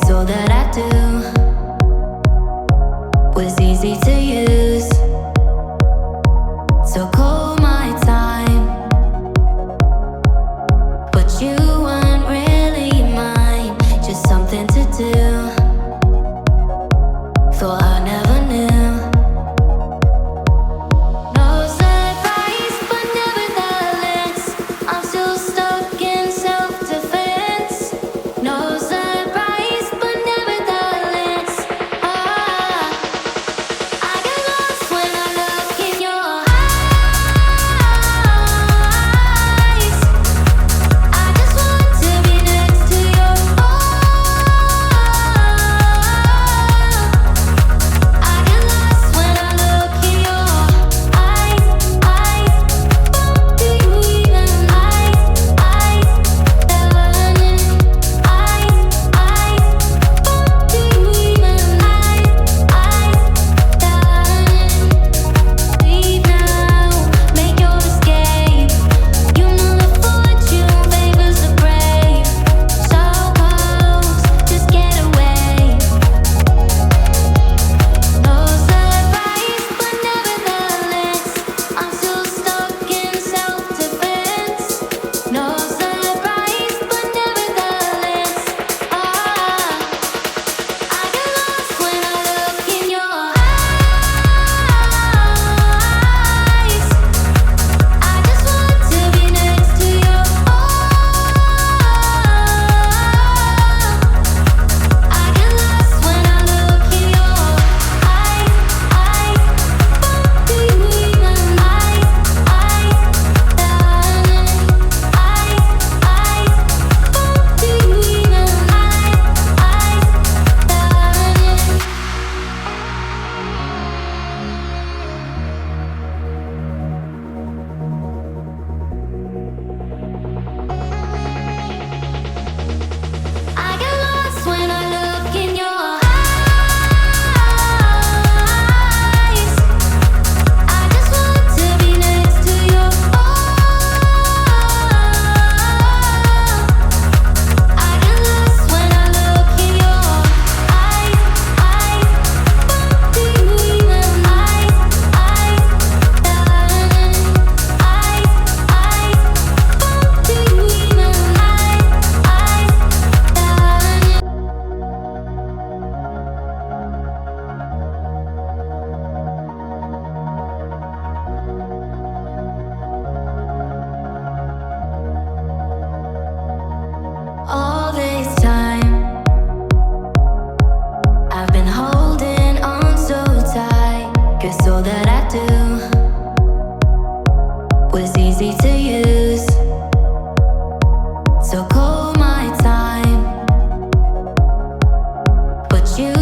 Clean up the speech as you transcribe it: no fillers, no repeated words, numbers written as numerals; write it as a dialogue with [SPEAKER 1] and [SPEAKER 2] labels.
[SPEAKER 1] all that I do was easy to use. So call my time, but you weren't really mine, just something to do. Thought I never knew. No surprise, but nevertheless, I'm still stuck in self-defense. No surprise, but nevertheless, I get lost when I look in your eyes. I just want to be next to your I get lost when I look in your eyes. Do you even do you even leave now, make your escape. You know the fortune favors the brave. So close, just get away. No surprise, but nevertheless, I'm still stuck in self-defense. No surprise, but nevertheless, I get lost when I look in your eyes. I just want to be next to your I get lost when I look in your eyes. Do you even do you even I get lost when I look in your eyes. I just want to be next to your I get lost when I look in your eyes. Do you even do you even all this time I've been holding on so tight, 'cause all that I do was easy to use. So call my time, but you